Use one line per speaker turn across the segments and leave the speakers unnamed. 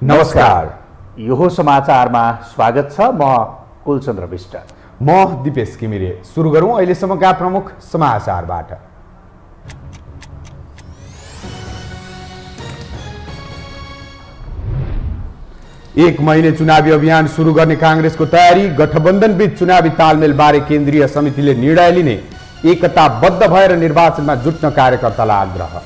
नमस्कार।
यो समाचारमा स्वागत छ। म कुलचन्द्र विष्ट।
म दिपेश घिमिरे। सुरु गरौँ अहिलेसम्मका प्रमुख समाचारबाट। एक महिने चुनावी अभियान सुरु गर्ने कांग्रेसको तयारी। गठबन्धनबीच चुनावी तालमेल बारे केन्द्रीय समितिले निर्णय लिने। एकताबद्ध भएर निर्वाचनमा जुट्न कार्यकर्तालाई आग्रह।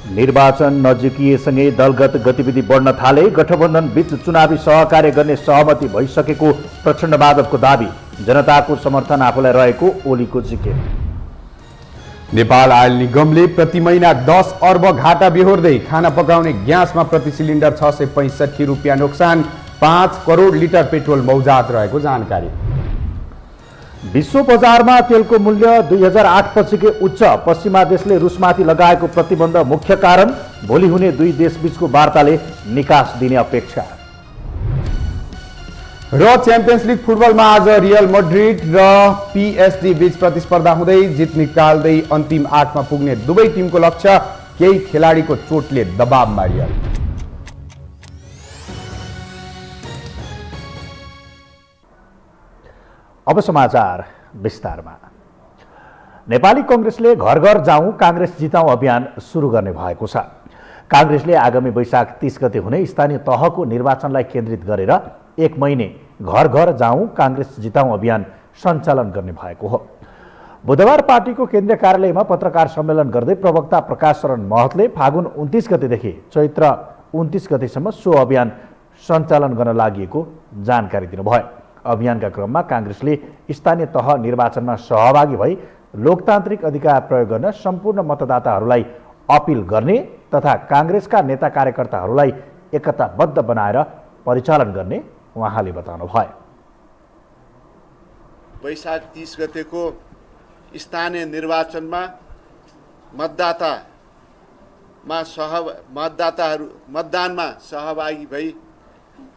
निर्वाचन नजिकिएसँगै दलगत गतिविधि बढ्न थाले। गठबन्धन बीच चुनावी सहकार्य गर्ने सहमति भइसकेको प्रचण्ड माधवको दाबी। जनताको समर्थन आफूलाई रहेको ओलीको जिकिर।
नेपाल आयल निगमले प्रति महिना 10 अर्ब घाटा बेहोर्दै खाना पकाउने ग्यासमा प्रति सिलिन्डर 665 रुपियाँ नोक्सान। 5 करोड लिटर पेट्रोल मौजात रहेको जानकारी।
विश्व बजारमा तेलको मूल्य 2008 पछिकै उच्च। पश्चिमा देशले रुसमाथि लगाएको प्रतिबन्ध मुख्य कारण। भोलि हुने दुई देशबीचको वार्ताले निकास दिने अपेक्षा।
र च्याम्पियन्स लिग फुटबलमा आज रियल मड्रिड र पीएसजी बीच प्रतिस्पर्धा हुँदै जित निकाल्दै अन्तिम 8 मा पुग्ने दुवै टिमको लक्ष्य। केही खेलाडीको चोटले दबावमा रियल।
अब समाचार विस्तारमा। नेपाली कांग्रेसले घर घर जाउँ कांग्रेस जिताउँ अभियान सुरु गर्ने भएको छ। कांग्रेसले आगामी वैशाख 30 गते हुने स्थानीय तहको निर्वाचनलाई केन्द्रित गरेर एक महिने घर घर जाउँ कांग्रेस जिताउँ अभियान सञ्चालन गर्ने भएको हो। बुधबार पार्टीको केन्द्रीय कार्यालयमा पत्रकार सम्मेलन गर्दै प्रवक्ता प्रकाश शरण महतले फागुन 29 गतेदेखि चैत्र 29 गतेसम्म सो अभियान सञ्चालन गर्न लागि जानकारी दिनुभयो। अभियानका क्रममा कांग्रेसले स्थानीय तह निर्वाचनमा सहभागी भई लोकतान्त्रिक अधिकार प्रयोग गर्न सम्पूर्ण मतदाताहरूलाई अपिल गर्ने तथा कांग्रेसका नेता कार्यकर्ताहरूलाई एकताबद्ध बनाएर परिचालन गर्ने उहाँले बताउनुभयो।
वैशाख 30 गतेको स्थानीय निर्वाचनमा मतदानमा सहभागी भई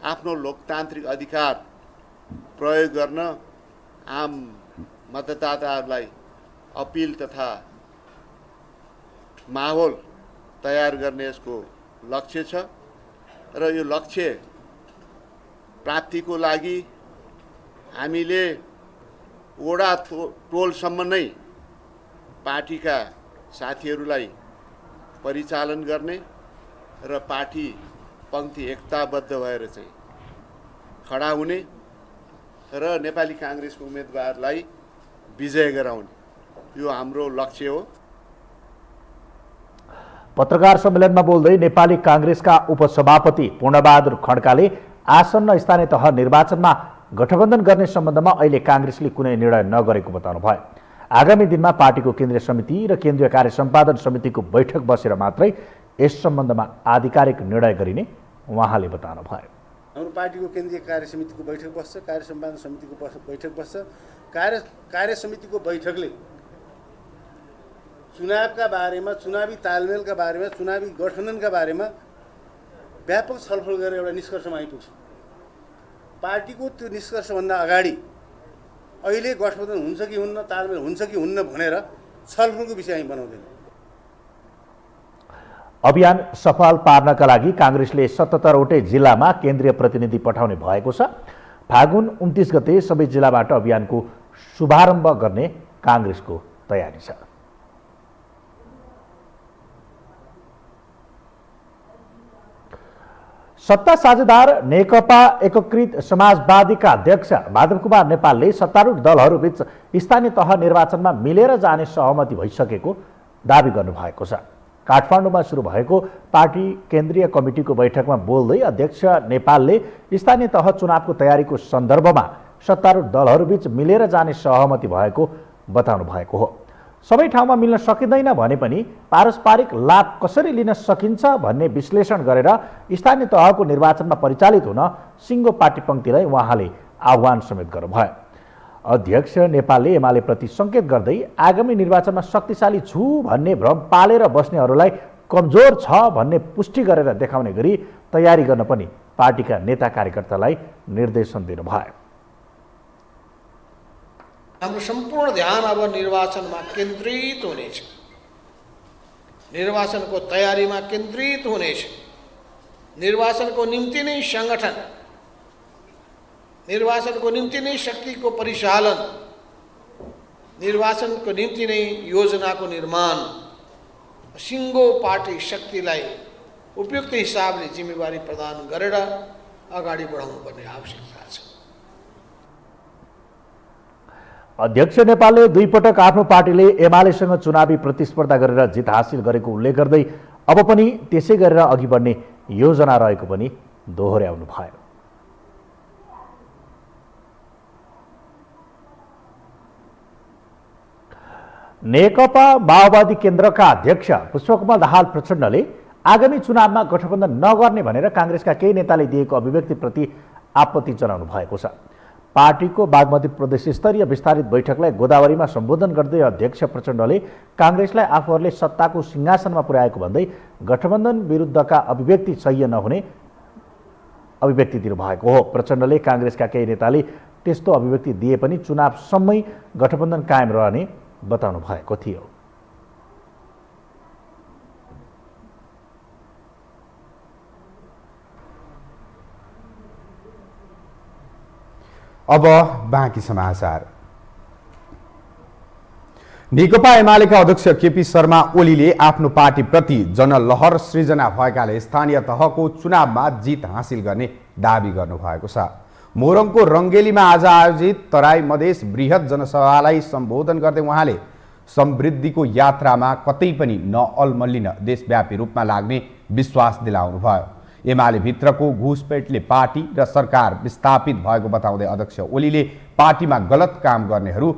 आफ्नो लोकतान्त्रिक अधिकार प्रयोग गर्न आम मतदाताहरूलाई अपिल तथा माहौल तयार गर्ने यसको लक्ष्य छ र यो लक्ष्य प्राप्तिको लागि हामीले वडा टोलसम्म नै पार्टीका साथीहरूलाई परिचालन गर्ने र पार्टी पंक्ति एकताबद्ध भएर चाहिँ खडा हुने र नेपाली कांग्रेसको उम्मेदवारलाई विजय गराउने यो हाम्रो लक्ष्य हो।
पत्रकार सम्मेलनमा बोल्दै नेपाली कांग्रेसका उपसभापति पूर्णबहादुर खड्काले आसन्न स्थानीय तह निर्वाचनमा गठबन्धन गर्ने सम्बन्धमा अहिले कांग्रेसले कुनै निर्णय नगरेको बताउनुभयो। आगामी दिनमा पार्टीको केन्द्रीय समिति र केन्द्रीय कार्य सम्पादन समितिको बैठक बसेर मात्रै यस सम्बन्धमा आधिकारिक निर्णय गरिने उहाँले बताउनुभयो।
हाम्रो पार्टीको केन्द्रीय कार्य समितिको बैठक बस्छ, कार्य सम्पादन समितिको बैठक बस्छ। कार्य समितिको बैठकले चुनावका बारेमा, चुनावी तालमेलका बारेमा, चुनावी गठबन्धनका बारेमा व्यापक छलफल गरेर एउटा निष्कर्षमा आइपुग्छ। पार्टीको त्यो निष्कर्षभन्दा अगाडि अहिले गठबन्धन हुन्छ कि हुन्न, तालमेल हुन्छ कि हुन्न भनेर छलफलको विषय हामी बनाउँदैन।
अभियान सफल पार्नका लागि कांग्रेसले 77 वटै जिल्लामा केन्द्रीय प्रतिनिधि पठाउने भएको छ। फागुन 29 गते सबै जिल्लाबाट अभियानको शुभारम्भ गर्ने कांग्रेसको तयारी छ। सत्ता साझेदार नेकपा एकीकृत समाजवादीका अध्यक्ष माधव कुमार नेपालले सत्तारूढ दलहरूबीच स्थानीय तह निर्वाचनमा मिलेर जाने सहमति भइसकेको दावी गर्नुभएको छ। काठमाडौँमा सुरु भएको पार्टी केन्द्रीय कमिटीको बैठकमा बोल्दै अध्यक्ष नेपालले स्थानीय तह चुनावको तयारीको सन्दर्भमा सत्तारूढ दलहरूबीच मिलेर जाने सहमति भएको बताउनु भएको हो। सबै ठाउँमा मिल्न सकिँदैन भने पनि पारस्परिक लाभ कसरी लिन सकिन्छ भन्ने विश्लेषण गरेर स्थानीय तहको निर्वाचनमा परिचालित हुन सिङ्गो पार्टी पंक्तिलाई उहाँले आह्वान समेत गर्नुभयो। अध्यक्ष नेपालले एमाले प्रति संकेत गर्दै आगामी निर्वाचनमा शक्तिशाली छु भन्ने भ्रम पालेर बस्नेहरूलाई कमजोर छ भन्ने पुष्टि गरेर देखाउने गरी तयारी गर्न पनि पार्टीका नेता कार्यकर्तालाई निर्देशन दिनुभयो।
हाम्रो सम्पूर्ण ध्यान अब निर्वाचनमा केन्द्रित हुनेछ, निर्वाचनको तयारीमा केन्द्रित हुनेछ। निर्वाचनको निम्ति नै सङ्गठन, निर्वाचनको निम्ति नै शक्तिको परिचालन, निर्वाचनको निम्ति नै योजनाको निर्माण, सिङ्गो पार्टी शक्तिलाई उपयुक्त हिसाबले जिम्मेवारी प्रदान गरेर अगाडि बढाउनुपर्ने आवश्यकता छ।
अध्यक्ष नेपालले दुई पटक आफ्नो पार्टीले एमालेसँग चुनावी प्रतिस्पर्धा गरेर जित हासिल गरेको उल्लेख गर्दै अब पनि त्यसै गरेर अघि बढ्ने योजना रहेको पनि दोहोर्याउनु भयो। नेकपा माओवादी केन्द्रका अध्यक्ष पुष्पकमल दाहाल प्रचण्डले आगामी चुनावमा गठबन्धन नगर्ने भनेर काङ्ग्रेसका केही नेताले दिएको अभिव्यक्तिप्रति आपत्ति जनाउनु भएको छ। पार्टीको बागमती प्रदेश स्तरीय विस्तारित बैठकलाई गोदावरीमा सम्बोधन गर्दै अध्यक्ष प्रचण्डले काङ्ग्रेसलाई आफूहरूले सत्ताको सिंहासनमा पुर्याएको भन्दै गठबन्धन विरुद्धका अभिव्यक्ति सह्य नहुने अभिव्यक्ति दिनुभएको हो। प्रचण्डले काङ्ग्रेसका केही नेताले त्यस्तो अभिव्यक्ति दिए पनि चुनावसम्मै गठबन्धन कायम रहने बताउनु भएको थियो।
अब बाँकी समाचार। नेकपा एमालेका अध्यक्ष केपी शर्मा ओलीले आफ्नो पार्टीप्रति जनलहर सृजना भएकाले स्थानीय तहको चुनावमा जित हासिल गर्ने दावी गर्नुभएको छ। मोरङको रङ्गेलीमा आज आयोजित तराई मधेस बृहत जनसभालाई सम्बोधन गर्दै उहाँले समृद्धिको यात्रामा कतै पनि नअल्मलिन देशव्यापी रूपमा लाग्ने विश्वास दिलाउनु भयो। एमाले भित्रको घुसपेटले पार्टी र सरकार विस्थापित भएको बताउँदै अध्यक्ष ओलीले पार्टीमा गलत काम गर्नेहरू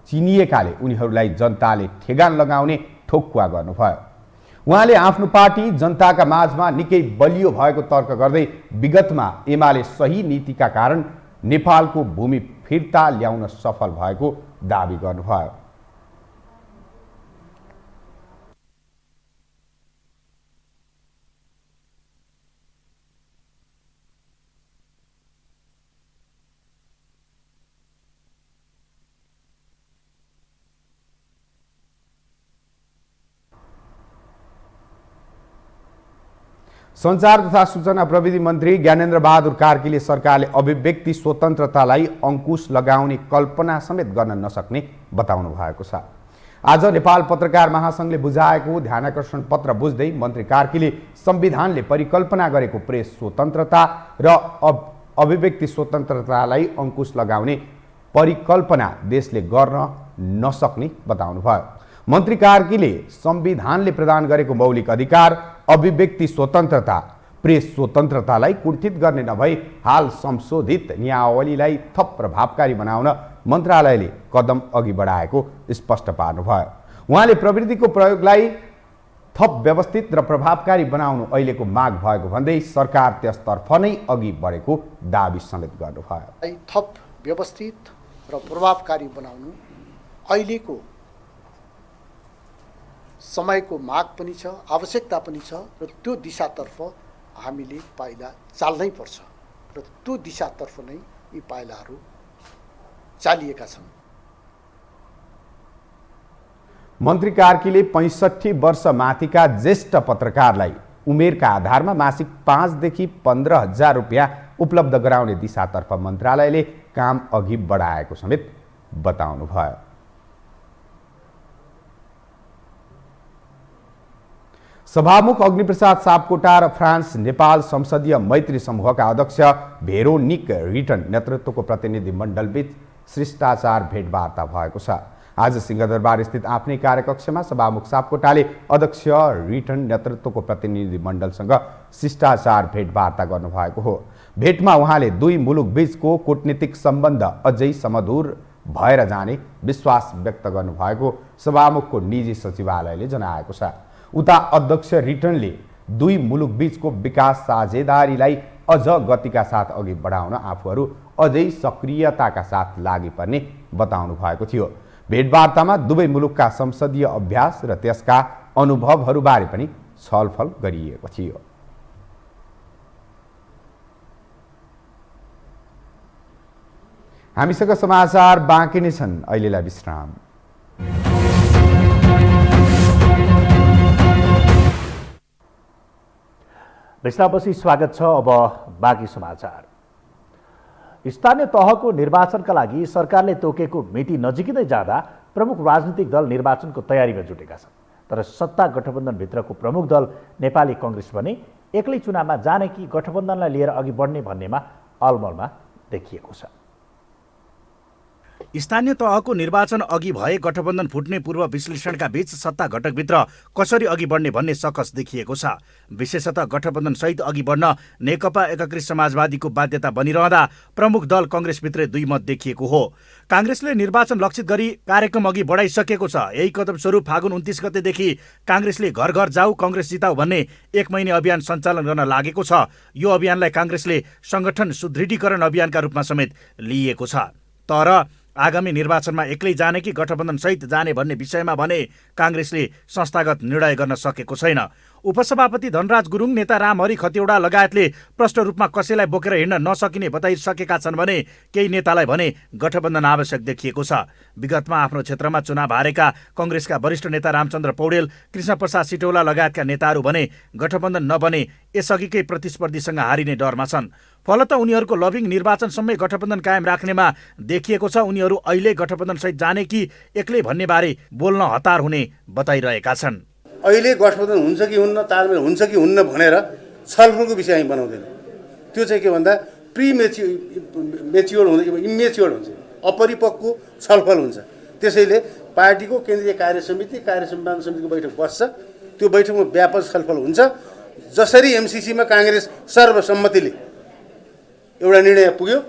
चिनिएकाले उनीहरूलाई जनताले ठेगान लगाउने ठोक्कुवा गर्नुभयो। उहाँले आफ्नो पार्टी जनताका माझमा निकै बलियो भएको तर्क गर्दै विगतमा एमाले सही नीतिका कारण नेपालको भूमि फिर्ता ल्याउन सफल भएको दावी गर्नुभयो। सञ्चार तथा सूचना प्रविधि मन्त्री ज्ञानेन्द्र बहादुर कार्कीले सरकारले अभिव्यक्ति स्वतन्त्रतालाई अंकुश लगाउने कल्पना समेत गर्न नसक्ने बताउनु भएको छ। आज नेपाल पत्रकार महासंघले बुझाएको ध्यानाकर्षण पत्र बुझ्दै मन्त्री कार्कीले संविधानले परिकल्पना गरेको प्रेस स्वतन्त्रता र अभिव्यक्ति स्वतन्त्रतालाई अंकुश लगाउने परिकल्पना देशले गर्न नसक्ने बताउनुभयो। मन्त्री कार्कीले संविधानले प्रदान गरेको मौलिक अधिकार अभिव्यक्ति स्वतन्त्रता प्रेस स्वतन्त्रतालाई कुण्ठित गर्ने नभई हाल संशोधित नियमावलीलाई थप प्रभावकारी बनाउन मन्त्रालयले कदम अघि बढाएको स्पष्ट पार्नुभयो। उहाँले प्रविधिको प्रयोगलाई थप व्यवस्थित र प्रभावकारी बनाउनु अहिलेको माग भएको भन्दै सरकार त्यसतर्फ नै अघि बढेको दावी समेत गर्नुभयो।
थप व्यवस्थित र प्रभावकारी बनाउनु अहिलेको समयको माग पनि छ, आवश्यकता पनि छ र त्यो दिशातर्फ हामीले पाइला चाल्नै पर्छ र त्यो दिशातर्फ नै यी पाइलाहरू चालिएका छन्।
मन्त्री कार्कीले 65 वर्ष माथिका ज्येष्ठ पत्रकारलाई उमेरका आधारमा मासिक 5 देखि 15,000 रुपियाँ उपलब्ध गराउने दिशातर्फ मन्त्रालयले काम अघि बढाएको समेत बताउनुभयो। सभामुख अग्निप्रसाद सापकोटा र फ्रान्स नेपाल संसदीय मैत्री समूहका अध्यक्ष भेरोनिक रिटन नेतृत्वको प्रतिनिधि मण्डलबीच शिष्टाचार भेटवार्ता भएको छ। आज सिंहदरबार स्थित आफ्नै कार्यकक्षमा सभामुख सापकोटाले अध्यक्ष रिटन नेतृत्वको प्रतिनिधि मण्डलसँग शिष्टाचार भेटवार्ता गर्नुभएको हो। भेटमा उहाँले दुई मुलुक बीचको कूटनीतिक सम्बन्ध अझै समधुर भएर जाने विश्वास व्यक्त गर्नुभएको सभामुखको निजी सचिवालयले जनाएको छ। उता अध्यक्ष रिटनले दुई मुलुक बीचको विकास साझेदारीलाई अझ गतिका साथ अघि बढाउन आफूहरू अझै सक्रियताका साथ लागि पर्ने बताउनु भएको थियो। भेटवार्तामा दुवै मुलुकका संसदीय अभ्यास र त्यसका अनुभवहरूबारे पनि छलफल गरिएको थियो। हामीसँग समाचार बाँकी नै छन्, अहिलेलाई विश्राम।
विश्रामपछि स्वागत छ। अब बाँकी समाचार। स्थानीय तहको निर्वाचनका लागि सरकारले तोकेको मिति नजिकै जाँदा प्रमुख राजनीतिक दल निर्वाचनको तयारीमा जुटेका छन्। तर सत्ता गठबन्धनभित्रको प्रमुख दल नेपाली कांग्रेस भने एक्लै चुनावमा जाने कि गठबन्धनलाई लिएर अघि बढ्ने भन्नेमा अलमलमा देखिएको छ।
स्थानीय तहको निर्वाचन अघि भए गठबन्धन फुट्ने पूर्व विश्लेषणका बीच सत्ता घटकभित्र कसरी अघि बढ्ने भन्ने सकस देखिएको छ। विशेषतः गठबन्धन सहित अघि बढ्न नेकपा एकीकृत समाजवादीको बाध्यता बनिरहँदा प्रमुख दल कांग्रेसभित्रै दुई मत देखिएको हो। कांग्रेसले निर्वाचन लक्षित गरी कार्यक्रम अघि बढाइसकेको छ। यही कदम स्वरूप फागुन 29 गतेदेखि कांग्रेसले घर घर जाऊ कांग्रेस जिताऊ भन्ने 1 महिने अभियान सञ्चालन गर्न लागेको छ। यो अभियानलाई कांग्रेसले संगठन सुदृढीकरण अभियानका रूपमा समेत लिएको छ। तर आगामी निर्वाचनमा एक्लै जाने कि गठबन्धन सहित जाने भन्ने विषयमा भने कांग्रेसले संस्थागत निर्णय गर्न सकेको छैन। उपसभापति धनराज गुरुङ, नेता रामहरि खतिवडा लगायतले प्रष्ट रूपमा कसैलाई बोकेर हिँड्न नसकिने बताइसकेका छन् भने केही नेतालाई भने गठबन्धन आवश्यक देखिएको छ। विगतमा आफ्नो क्षेत्रमा चुनाव हारेका कांग्रेसका वरिष्ठ नेता रामचन्द्र पौडेल, कृष्णप्रसाद सिटौला लगायतका नेताहरू भने गठबन्धन नबने यसअघिकै प्रतिस्पर्धीसँग हारिने डरमा छन्। फलत उनीहरूको लबिङ निर्वाचनसम्मै गठबन्धन कायम राख्नेमा देखिएको छ। उनीहरू अहिले गठबन्धनसहित जाने कि एक्लै भन्ने बारे बोल्न हतार हुने बताइरहेका छन्।
अहिले गठबन्धन हुन्छ कि हुन्न, तालमेल हुन्छ कि हुन्न भनेर छलफलको विषय हामी बनाउँदैन। त्यो चाहिँ के भन्दा मेच्योर हुन्छ, इमेच्योर हुन्छ, अपरिपक्व छलफल हुन्छ। त्यसैले पार्टीको केन्द्रीय कार्य सम्पादन समितिको बैठक बस्छ। त्यो बैठकमा व्यापक छलफल हुन्छ। जसरी एमसीसीमा कांग्रेस सर्वसम्मतिले एउटा निर्णय पुग्यो,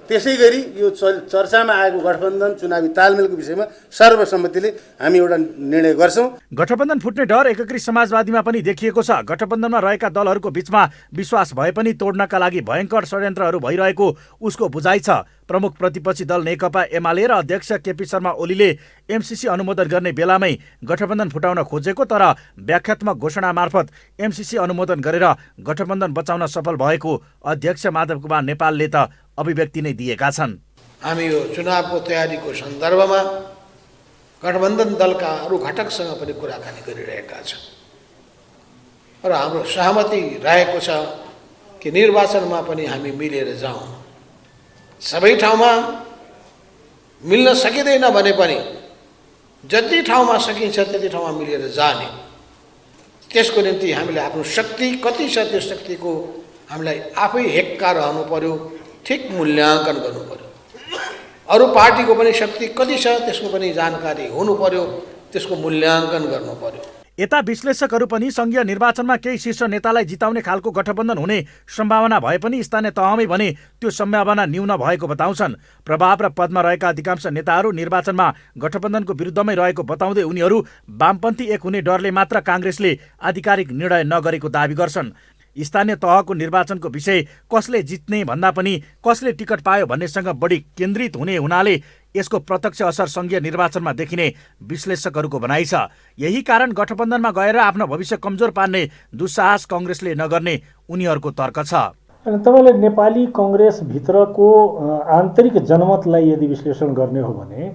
त्यसै गरी यो चर्चामा आएको गठबन्धन चुनावी तालमेलको विषयमा सर्वसम्मतिले हामी एउटा निर्णय गर्छौँ।
गठबन्धन फुट्ने डर एकीकृत समाजवादीमा पनि देखिएको छ। गठबन्धनमा रहेका दलहरूको बीचमा विश्वास भए पनि तोड्नका लागि भयङ्कर षड्यन्त्रहरू भइरहेको उसको बुझाइ छ। प्रमुख प्रतिपक्षी दल नेकपा एमाले र अध्यक्ष केपी शर्मा ओलीले एमसीसी अनुमोदन गर्ने बेलामै गठबन्धन फुटाउन खोजेको, तर व्याख्यात्मक घोषणा मार्फत एमसीसी अनुमोदन गरेर गठबन्धन बचाउन सफल भएको अध्यक्ष माधव कुमार नेपालले त अभिव्यक्ति नै दिएका छन्।
हामी यो चुनावको तयारीको सन्दर्भमा गठबन्धन दलका अरू घटकसँग पनि कुराकानी गरिरहेका छौँ र हाम्रो सहमति रहेको छ कि निर्वाचनमा पनि हामी मिलेर जाउँ। सबै ठाउँमा मिल्न सकिँदैन भने पनि जति ठाउँमा सकिन्छ त्यति ठाउँमा मिलेर जाने, त्यसको निम्ति हामीले आफ्नो शक्ति कति छ त्यो शक्तिको हामीलाई आफै हेक्का रहनु पर्यो, ठिक मूल्याङ्कन गर्नु पर्यो। अरू पार्टीको पनि शक्ति कति छ त्यसको पनि जानकारी हुनु पर्यो, त्यसको मूल्याङ्कन गर्नु पर्यो।
यता विश्लेषकहरू पनि संघीय निर्वाचनमा केही शीर्ष नेतालाई जिताउने खालको गठबन्धन हुने सम्भावना भए पनि स्थानीय तहमै भने त्यो सम्भावना न्यून भएको बताउँछन्। प्रभाव र पदमा रहेका अधिकांश नेताहरू निर्वाचनमा गठबन्धनको विरुद्धमै रहेको बताउँदै उनीहरू वामपन्थी एक हुने डरले मात्र कांग्रेसले आधिकारिक निर्णय नगरेको दावी गर्छन्। स्थानीय तहको निर्वाचनको विषय कसले जित्ने भन्दा पनि कसले टिकट पायो भन्नेसँग बढी केन्द्रित हुने हुनाले यसको प्रत्यक्ष असर संघीय निर्वाचनमा देखिने विश्लेषकहरूको भनाइ छ। यही कारण गठबन्धनमा गएर आफ्नो भविष्य कमजोर पार्ने दुस्साहस कांग्रेसले नगर्ने उनीहरूको तर्क छ।
अनि तपाईँले नेपाली कांग्रेसभित्रको आन्तरिक जनमतलाई यदि विश्लेषण गर्ने हो भने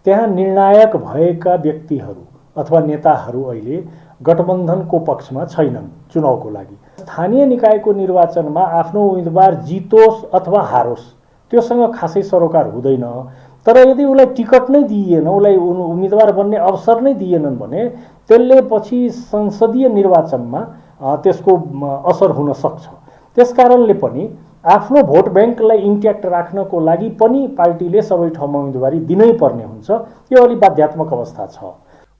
त्यहाँ निर्णायक भएका व्यक्तिहरू अथवा नेताहरू अहिले गठबन्धनको पक्षमा छैनन्। चुनावको लागि स्थानीय निकायको निर्वाचनमा आफ्नो उम्मेदवार जितोस् अथवा हारोस् त्योसँग खासै सरोकार हुँदैन। तर यदि उसलाई टिकट नै दिइएन, उसलाई उम्मेदवार बन्ने अवसर नै दिएनन् भने त्यसले पछि संसदीय निर्वाचनमा त्यसको असर हुन सक्छ। त्यसकारणले पनि आफ्नो भोट ब्याङ्कलाई इन्ट्याक्ट राख्नको लागि पनि पार्टीले सबै ठाउँमा उम्मेदवारी दिनै पर्ने हुन्छ। यो अलि बाध्यात्मक अवस्था छ।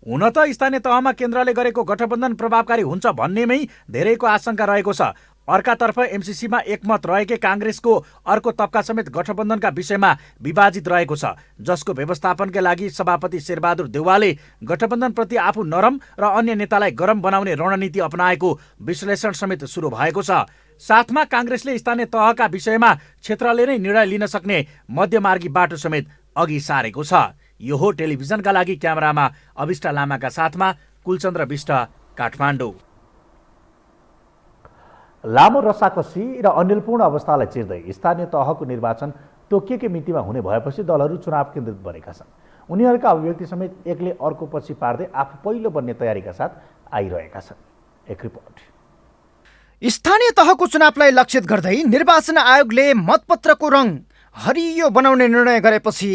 हुन त स्थानीय तहमा केन्द्रले गरेको गठबन्धन प्रभावकारी हुन्छ भन्नेमै धेरैको आशंका रहेको छ। अर्कातर्फ एमसीसीमा एकमत रहेकै कांग्रेसको अर्को तबका समेत गठबन्धनका विषयमा विभाजित रहेको छ, जसको व्यवस्थापनका लागि सभापति शेरबहादुर देउवाले गठबन्धनप्रति आफू नरम र अन्य नेतालाई गरम बनाउने रणनीति अपनाएको विश्लेषण समेत सुरु भएको छ। साथमा कांग्रेसले स्थानीय तहका विषयमा क्षेत्रले नै निर्णय लिन सक्ने मध्यमार्गी बाटो समेत अघि सारेको छ। यो हो टेलिभिजनका लागि क्यामेरामा अभिष्ट लामाका साथमा कुलचन्द्र विष्ट, काठमाडौँ।
लामो रसाकसी र अनिलपूर्ण अवस्थालाई चिर्दै स्थानीय तहको निर्वाचन तोकिएकै मितिमा हुने भएपछि दलहरू चुनाव केन्द्रित बनेका छन्। उनीहरूका अभिव्यक्ति समेत एकले अर्को पछि पार्दै आफू पहिलो बन्ने तयारीका साथ आइरहेका छन्। एक रिपोर्ट।
स्थानीय तहको चुनावलाई लक्षित गर्दै निर्वाचन आयोगले मतपत्रको रङ हरियो बनाउने निर्णय गरेपछि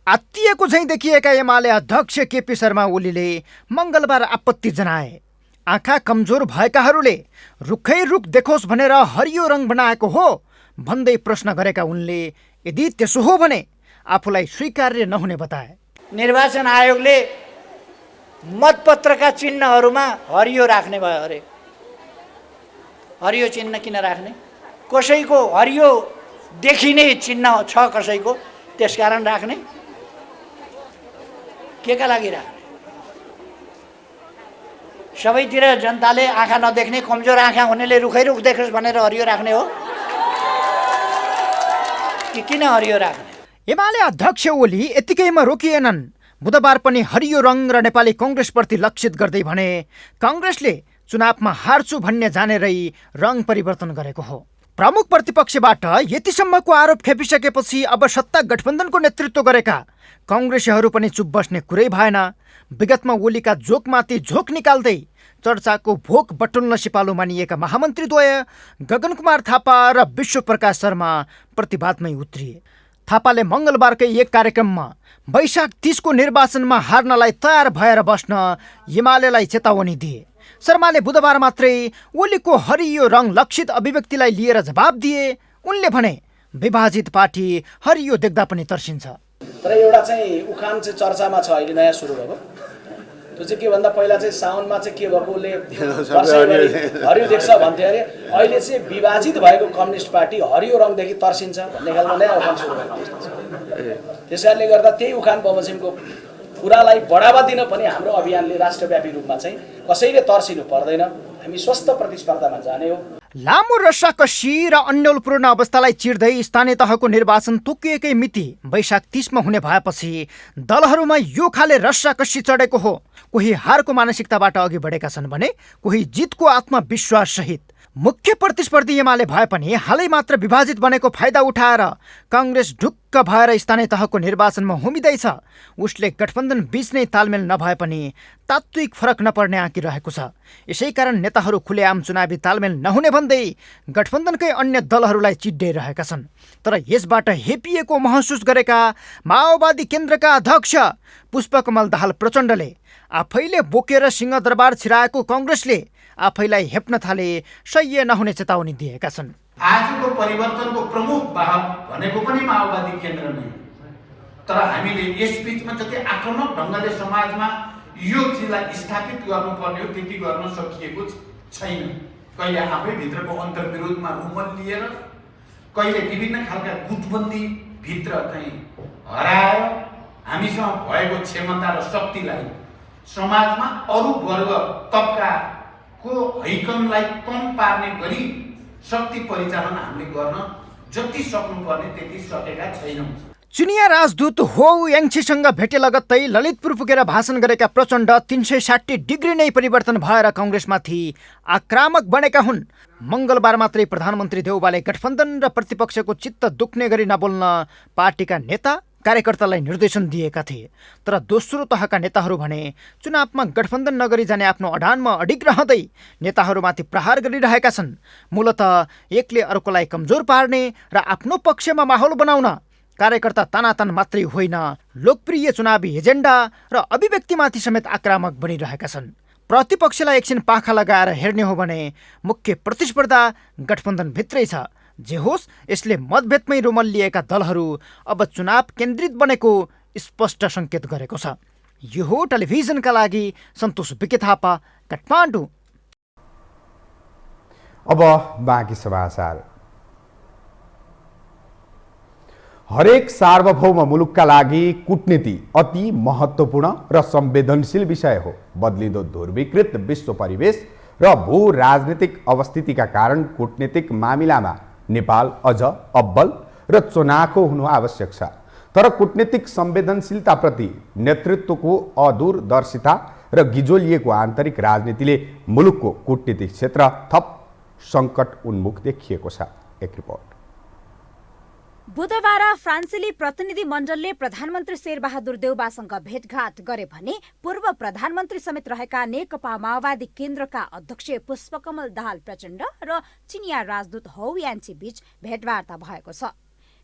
आत्तिएको झैँ देखिएका एमाले अध्यक्ष केपी शर्मा ओलीले मङ्गलबार आपत्ति जनाए। आँखा कमजोर भएकाहरूले रुखै रुख देखोस् भनेर हरियो रङ बनाएको हो भन्दै प्रश्न गरेका उनले यदि त्यसो हो भने आफूलाई स्वीकार्य नहुने बताए।
निर्वाचन आयोगले मतपत्रका चिन्हहरूमा हरियो राख्ने भयो अरे। हरियो चिन्ह किन राख्ने? कसैको हरियो देखिने चिन्ह छ कसैको, त्यसकारण राख्ने? के का लागि राख्ने? सबैतिर जनताले आँखा नदेख्ने, कमजोर आँखा हुनेले रुखै रुख देखोस् भनेर हरियो राख्ने हो कि किन हरियो राख्ने?
एमाले अध्यक्ष ओली यतिकैमा रोकिएनन्। बुधबार पनि हरियो रङ र नेपाली कङ्ग्रेसप्रति लक्षित गर्दै भने कङ्ग्रेसले चुनावमा हार्छु भन्ने जानेरै रङ परिवर्तन गरेको हो। प्रमुख प्रतिपक्षबाट यतिसम्मको आरोप खेपिसकेपछि अब सत्ता गठबन्धनको नेतृत्व गरेका कङ्ग्रेसीहरू पनि चुप बस्ने कुरै भएन। विगतमा ओलीका जोकमाथि झोक निकाल्दै चर्चाको भोक बटुल्न सिपालु मानिएका महामन्त्रीद्वय गगन कुमार थापा र विश्वप्रकाश शर्मा प्रतिवादमै उत्रिए। थापाले मङ्गलबारकै एक कार्यक्रममा वैशाख 30 को निर्वाचनमा हार्नलाई तयार भएर बस्न एमालेलाई चेतावनी दिए। शर्माले बुधबार मात्रै ओलीको हरियो रङ लक्षित अभिव्यक्तिलाई लिएर जवाब दिए। उनले भने विभाजित पार्टी हरियो देख्दा पनि तर्सिन्छ।
तर एउटा चाहिँ उखान चाहिँ चर्चामा छ अहिले नयाँ सुरु भएको। त्यो चाहिँ के भन्दा पहिला चाहिँ साउनमा चाहिँ के भएको उसले हरियो देख्छ भन्थे अरे। अहिले चाहिँ विभाजित भएको कम्युनिस्ट पार्टी हरियो रङदेखि तर्सिन्छ भन्ने खालको नयाँ उखान सुरु भएको। त्यसैले गर्दा त्यही उखान बमोजिमको कुरालाई बढावा दिन पनि हाम्रो अभियानले राष्ट्रव्यापी रूपमा चाहिँ कसैले तर्सिनु पर्दैन। हामी स्वस्थ प्रतिस्पर्धामा जाने हो।
लामो रस्साकसी र अन्यलपूर्ण अवस्थालाई चिर्दै स्थानीय तहको निर्वाचन तोकिएकै मिति वैशाख 30 मा हुने भएपछि दलहरूमा यो खाले रस्साकसी चढेको हो। कोही हारको मानसिकताबाट अघि बढेका छन् भने कोही जितको आत्मविश्वास सहित। मुख्य प्रतिस्पर्धी एमाले भए पनि हालै मात्र विभाजित बनेको फाइदा उठाएर काङ्ग्रेस ढुक्क भएर स्थानीय तहको निर्वाचनमा होमिँदैछ। उसले गठबन्धन बीच नै तालमेल नभए पनि तात्विक फरक नपर्ने आँकिरहेको छ। यसै कारण नेताहरू खुलेआम चुनावी तालमेल नहुने भन्दै गठबन्धनकै अन्य दलहरूलाई चिड्याइरहेका छन्। तर यसबाट हेपिएको महसुस गरेका माओवादी केन्द्रका अध्यक्ष पुष्पकमल दाहाल प्रचण्डले आफैले बोकेर सिंहदरबार छिराएको कङ्ग्रेसले आफैलाई हेप्न थाले सह्य नहुने चेतावनी दिएका छन्।
आजको परिवर्तनको प्रमुख वाहक भनेको पनि माओवादी केन्द्र नै हो। तर हामीले यस बीचमा जति आक्रमक ढङ्गले समाजमा यो चिजलाई स्थापित गर्नुपर्ने हो त्यति गर्न सकिएको छैन। कहिले आफै भित्रको अन्तर्विरोधमा रुमल लिएर, कहिले विभिन्न खालका गुटबन्दी भित्र चाहिँ हराएर हामीसँग भएको क्षमता र शक्तिलाई समाजमा अरू वर्ग तबकाको हैकमलाई कम पार्ने गरी शक्ति परिचालन हामीले गर्न जति सक्नुपर्ने त्यति सकेका छैनौँ।
चुनिया राजदूत हो याङछीसँग भेटे लगत्तै ललितपुर पुगेर भाषण गरेका प्रचण्ड 360 डिग्री नै परिवर्तन भएर कङ्ग्रेसमाथि आक्रामक बनेका हुन्। मङ्गलबार मात्रै प्रधानमन्त्री देउबाले गठबन्धन र प्रतिपक्षको चित्त दुख्ने गरी नबोल्न पार्टीका नेता कार्यकर्तालाई निर्देशन दिएका थिए। तर दोस्रो तहका नेताहरू भने चुनावमा गठबन्धन नगरी जाने आफ्नो अडानमा अडिग रहँदै नेताहरूमाथि प्रहार गरिरहेका छन्। मूलतः एकले अर्कोलाई कमजोर पार्ने र आफ्नो पक्षमा माहौल बनाउन कार्यकर्ता तानातान मात्रै होइन, लोकप्रिय चुनावी एजेन्डा र अभिव्यक्तिमाथि समेत आक्रामक बनिरहेका छन्। प्रतिपक्षलाई एकछिन पाखा लगाएर हेर्ने हो भने मुख्य प्रतिस्पर्धा गठबन्धन भित्रै छ। जे होस्, यसले मतभेदमै रोमल्लिएका दलहरू अब चुनाव केन्द्रित बनेको स्पष्ट सङ्केत गरेको छ। यो हो टेलिभिजनका लागि सन्तोष बिके थापा, काठमाडौँ।
अब बाँकी समाचार। हरेक सार्वभौम मुलुकका लागि कूटनीति अति महत्त्वपूर्ण र संवेदनशील विषय हो। बदलिँदो ध्रुवीकृत विश्व परिवेश र भू राजनीतिक अवस्थितिका कारण कूटनीतिक मामिलामा नेपाल अझ अब्बल र चोनाखो हुनु आवश्यक छ। तर कूटनीतिक संवेदनशीलताप्रति नेतृत्वको अदूरदर्शिता र गिजोलिएको आन्तरिक राजनीतिले मुलुकको कूटनीतिक क्षेत्र थप सङ्कट उन्मुख देखिएको छ। एक रिपोर्ट।
बुधबार फ्रान्सेली प्रतिनिधि मण्डलले प्रधानमन्त्री शेरबहादुर देउबासँग भेटघाट गरे भने पूर्व प्रधानमन्त्री समेत रहेका नेकपा माओवादी केन्द्रका अध्यक्ष पुष्पकमल दाहाल प्रचण्ड र चिनिया राजदूत हौ यान्छी बीच भेटवार्ता भएको छ।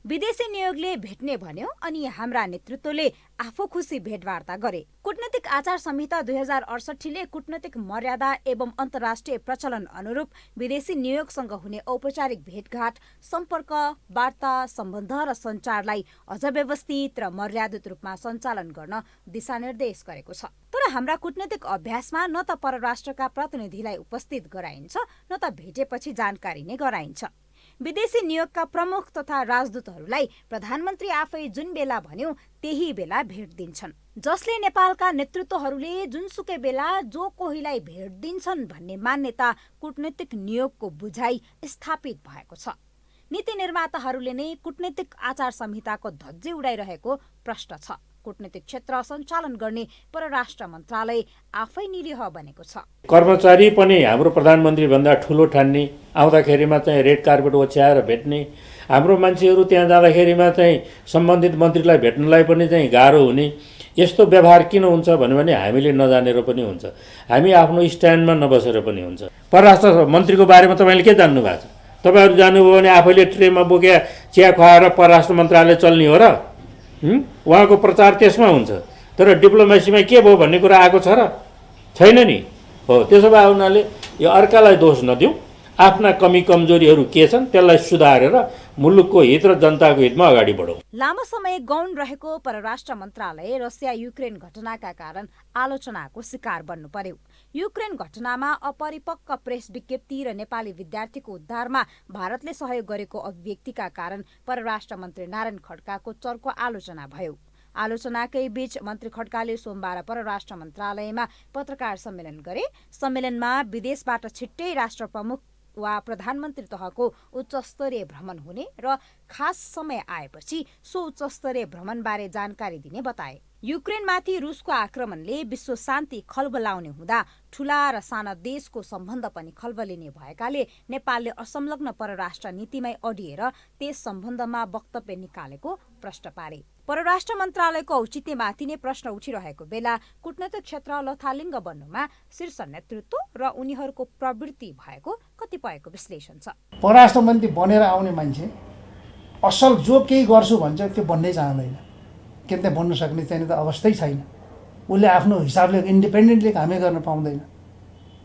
विदेशी नियोगले भेट्ने भन्यो अनि हाम्रा नेतृत्वले आफू खुसी भेटवार्ता गरे। कूटनीतिक आचार संहिता 2068ले कूटनीतिक मर्यादा एवं अन्तर्राष्ट्रिय प्रचलन अनुरूप विदेशी नियोगसँग हुने औपचारिक भेटघाट, सम्पर्क, वार्ता, सम्बन्ध र सञ्चारलाई अझ व्यवस्थित र मर्यादित रूपमा सञ्चालन गर्न दिशानिर्देश गरेको छ। तर हाम्रा कूटनीतिक अभ्यासमा न त परराष्ट्रका प्रतिनिधिलाई उपस्थित गराइन्छ न त भेटेपछि जानकारी नै गराइन्छ। विदेशी नियोगका प्रमुख तथा राजदूतहरूलाई प्रधानमन्त्री आफै जुन बेला भन्यो त्यही बेला भेट दिन्छन्, जसले नेपालका नेतृत्वहरूले जुनसुकै बेला जो कोहीलाई भेट दिन्छन् भन्ने मान्यता कूटनीतिक नियोगको बुझाइ स्थापित भएको छ। नीति निर्माताहरूले नै कूटनीतिक आचार संहिताको धज्जी उडाइरहेको प्रश्न छ। कूटनीतिक क्षेत्र सञ्चालन गर्ने परराष्ट्र मन्त्रालय आफै निरीह बनेको छ।
कर्मचारी पनि हाम्रो प्रधानमन्त्री भन्दा ठुलो ठान्ने, आउँदाखेरिमा चाहिँ रेड कार्पेट ओछ्याएर भेट्ने, हाम्रो मान्छेहरू त्यहाँ जाँदाखेरिमा चाहिँ सम्बन्धित मन्त्रीलाई भेट्नलाई पनि चाहिँ गाह्रो हुने, यस्तो व्यवहार किन हुन्छ भन्यो भने हामीले नजानेर पनि हुन्छ, हामी आफ्नो स्ट्यान्डमा नबसेर पनि हुन्छ। परराष्ट्र मन्त्रीको बारेमा तपाईँले के जान्नु भएको छ? तपाईँहरू जान्नुभयो भने आफैले ट्रेमा बोकेर चिया खुवाएर परराष्ट्र मन्त्रालय चल्ने हो र? उहाँको प्रचार त्यसमा हुन्छ। तर डिप्लोमेसीमा के भयो भन्ने कुरा आएको छ र? छैन नि। हो, त्यसो भए उनीहरूले यो अर्कालाई दोष नदिउँ, आफ्ना कमी कमजोरीहरू के छन् त्यसलाई सुधारेर मुलुकको हित र जनताको हितमा अगाडि बढौँ।
लामो समय गौण रहेको परराष्ट्र मन्त्रालय रसिया युक्रेन घटनाका कारण आलोचनाको शिकार बन्नु पर्यो। युक्रेन घटनामा अपरिपक्व प्रेस विज्ञप्ति र नेपाली विद्यार्थीको उद्धारमा भारतले सहयोग गरेको अभिव्यक्तिका कारण परराष्ट्र मन्त्री नारायण खड्काको चर्को आलोचना भयो। आलोचनाकै बीच मन्त्री खड्काले सोमबार परराष्ट्र मन्त्रालयमा पत्रकार सम्मेलन गरे। सम्मेलनमा विदेशबाट छिट्टै राष्ट्र प्रमुख वा प्रधानमन्त्री तहको उच्चस्तरीय भ्रमण हुने र खास समय आएपछि सो उच्चस्तरीय भ्रमणबारे जानकारी दिने बताए। युक्रेनमाथि रुसको आक्रमणले विश्व शान्ति खलबलाउने हुँदा ठूला र साना देशको सम्बन्ध पनि खलबलिने भएकाले नेपालले असंलग्न परराष्ट्र नीतिमै अडिएर त्यस सम्बन्धमा वक्तव्य निकालेको प्रश्न पारे। परराष्ट्र मन्त्रालयको औचित्यमाथि नै प्रश्न उठिरहेको बेला कूटनीतिक क्षेत्र लथालिङ्ग बन्नुमा शीर्ष नेतृत्व र उनीहरूको प्रवृत्ति भएको कतिपयको विश्लेषण छ।
परराष्ट्र मन्त्री बनेर आउने मान्छे असल जो केही गर्छु भन्छ त्यो बन्नै चाहँदैन, किन त बन्न सक्ने चाहिँ त अवस्थै छैन। उसले आफ्नो हिसाबले इन्डिपेन्डेन्टली कामै गर्न पाउँदैन